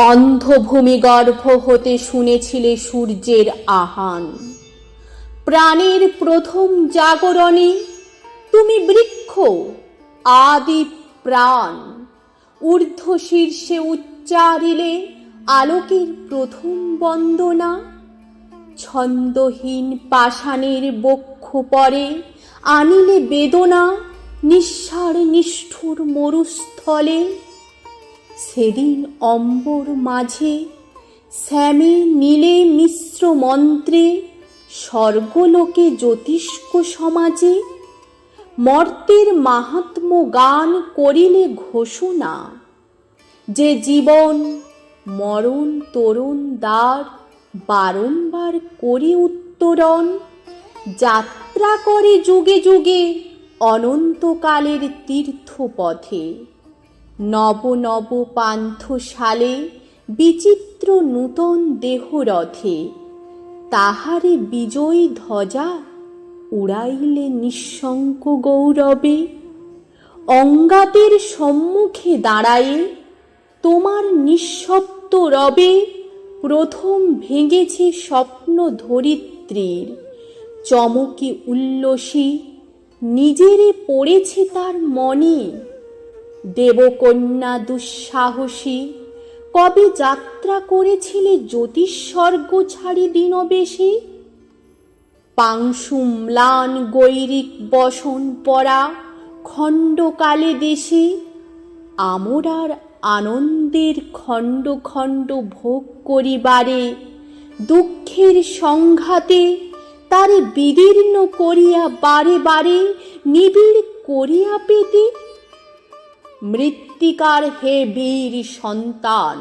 অন্ধভূমি গর্ভ হতে শুনেছিলে সূর্যের আহান। প্রাণের প্রথম জাগরণে তুমি বৃক্ষ আদি প্রাণ। ঊর্ধ্ব শীর্ষে উচ্চারিলে আলোকের প্রথম বন্দনা। ছন্দহীন পাষাণের বক্ষ পরে আনিলে বেদনা নিঃসার নিষ্ঠুর মরুস্থলে। সেদিন অম্বর মাঝে শ্যামে নীলে মিশ্র মন্ত্রে স্বর্গলোকে জ্যোতিষ্ক সমাজে মর্তের মাহাত্ম্য গান করিলে ঘোষণা। যে জীবন মরণ তরুণ দ্বার বারংবার করি উত্তরণ। যাত্রা করে যুগে যুগে অনন্তকালের তীর্থপথে। নব নব পান্থশালে বিচিত্র নূতন দেহরথে তাহারে বিজয়ী ধ্বজা উড়াইলে নিঃশঙ্ক গৌরবে। অঙ্গাতের সম্মুখে দাঁড়ায়ে তোমার নিঃশব্দ রবে প্রথম ভেঙেছে স্বপ্ন ধরিত্রীর। চমকি উল্লসী নিজেরে পড়েছে তার মনে। দেবকন্যা দুঃসাহসী কবে যাত্রা করেছিলে জ্যোতিস্বর্গ ছাড়ি দীনবেশে। পাংশু ম্লান গৈরিক বসন পরা খণ্ডকালে দেশে আমরার আনন্দের খণ্ড খণ্ড ভোগ করিবারে। দুঃখের সংঘাতে তারে বিদীর্ণ করিয়া বারে বারে নিবিড় করিয়া পেতে। মৃত্তিকার হে বীর সন্তান,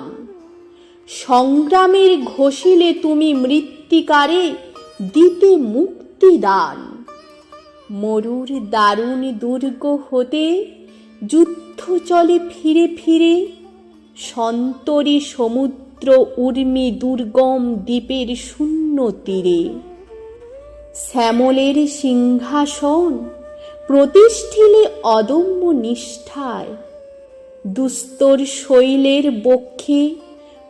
সংগ্রামের ঘষিলে তুমি মৃত্তিকারে দিতে মুক্তিদান। মরুর দারুণ দুর্গ হতে যুদ্ধ চলে ফিরে ফিরে। সন্তরী সমুদ্র উর্মি দুর্গম দ্বীপের শূন্য তীরে। শ্যামলের সিংহাসন প্রতিষ্ঠিলে অদম্য নিষ্ঠায়। দুস্তর শৈলের বক্ষে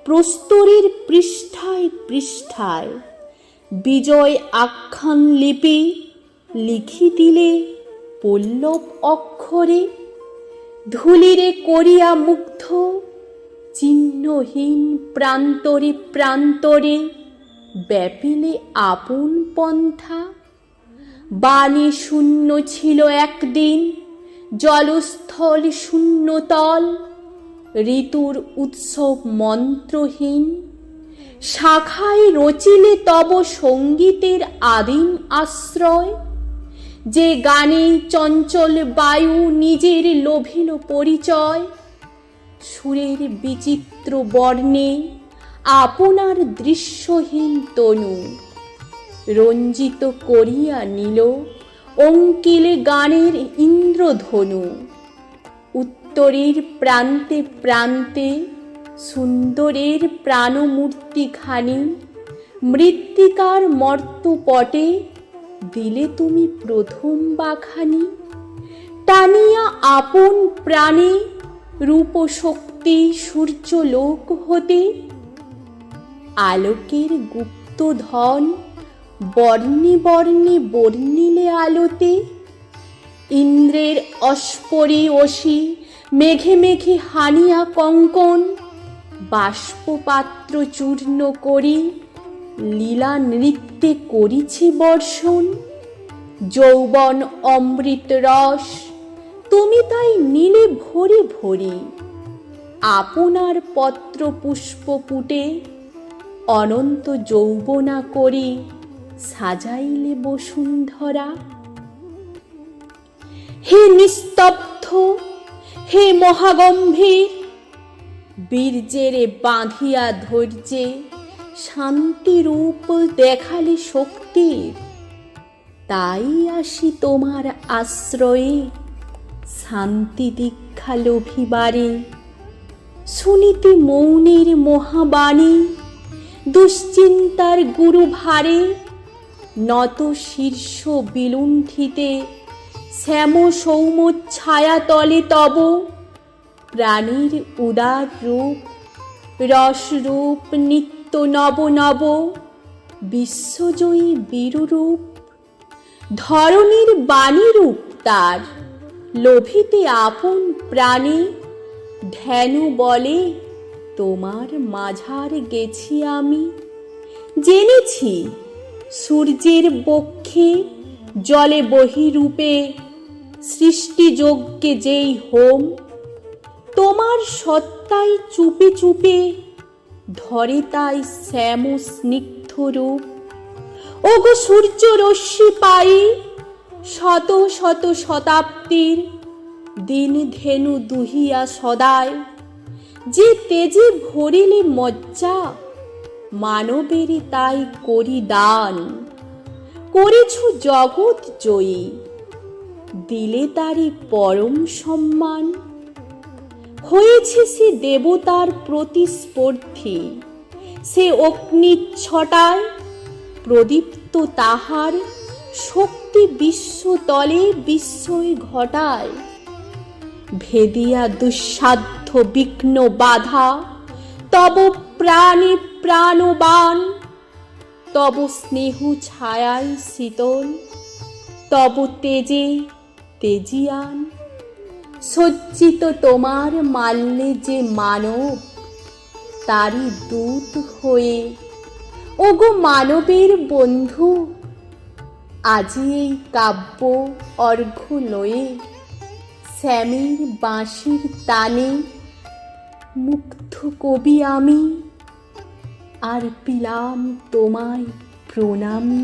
প্রস্তরের পৃষ্ঠায় পৃষ্ঠায় বিজয় আখ্যান লিপি লিখি দিলে পল্লব অক্ষরে। ধূলিরে করিয়া মুগ্ধ চিহ্নহীন প্রান্তরে প্রান্তরে ব্যাপিলে আপন পন্থা। বাণী শূন্য ছিল একদিন জলস্থল শূন্যতল। ঋতুর উৎসব মন্ত্রহীন শাখায় রচিলে তব সঙ্গীতের আদিম আশ্রয়। যে গানে চঞ্চল বায়ু নিজের লোভিল পরিচয়। সুরের বিচিত্র বর্ণে আপনার দৃশ্যহীন তনু রঞ্জিত করিয়া নিল অঙ্কিলে গানের ইন্দ্রধনু। উত্তরের প্রান্তে প্রান্তে সুন্দরের প্রাণমূর্তিখানি মৃত্তিকার মর্তপটে দিলে তুমি প্রথম বাখানি। টানিয়া আপন প্রাণে রূপশক্তি সূর্যলোক হতে। আলোকের গুপ্ত ধন বর্ণে বর্ণে বর্ণিলে আলোতে। ইন্দ্রের অস্পরি অসি মেঘে মেঘে হানিয়া কঙ্কন। বাষ্পপাত্র চূর্ণ করি লীলা নৃত্যে করিছি বর্ষণ। যৌবন অমৃত রস তুমি তাই নীলে ভরে ভরি। আপনার পত্র পুষ্প পুটে অনন্ত যৌবনা করি সাজাইলে বসুন্ধরা। হে নিস্তব্ধ হে মহাগম্ভীর বীর্যেরে বাঁধিয়া ধৈর্যে শান্তিরূপ দেখালে শক্তির। তাই আসি তোমার আশ্রয়ে শান্তি দীক্ষা লোভিবারে। শুনিতে মৌনের মহাবাণী দুশ্চিন্তার গুরু ভারে। নত শীর্ষ বিলুণ্ঠিতে শ্যাম সৌম ছায়া তলে তব প্রাণীর উদার রূপ রসরূপ নিত্য নব নব, বিশ্বজয়ী বীররূপ, ধরণীর বাণীরূপ তার, লোভিতে আপন প্রাণে, ধ্যানু বলে তোমার মাঝার গেছি আমি। জেনেছি সূর্যের বক্ষে জলে বহিরূপে, সৃষ্টিযজ্ঞে যেই হোম, তোমার সত্তায় চুপে চুপে ধরে তাই শ্যাম স্নিগ্ধ রূপ। ওগো সূর্য রশ্মি পাই শত শত শতাব্দীর, দিন ধেনু দুহিয়া সদায়, যে তেজে ভরিলে মজ্জা, মানবেরই তাই করি দান। করেছো জগৎ জয়ী, দিলে তারি পরম সম্মান। হয়েছে সে দেবতার প্রতিস্পর্ধী, সে অগ্নিচ্ছটায় প্রদীপ্ত, তাহার শক্তি বিশ্বতলে বিস্ময় ঘটায়। ভেদিয়া দুঃসাধ্য বিঘ্ন বাধা, তব প্রাণে প্রাণবান, তব স্নেহ ছায়ায় শীতল, তব তেজে তেজিয়ান। সজ্জিত তোমার মাল্যে যে মানব, তারি দূত হয়ে, ওগো মানবের বন্ধু, আজি এই কাব্য অর্ঘ্য লয়ে, শ্যামের বাঁশির তানে মুগ্ধ কবি আমি, আর পিলাম তোমায় প্রণামী।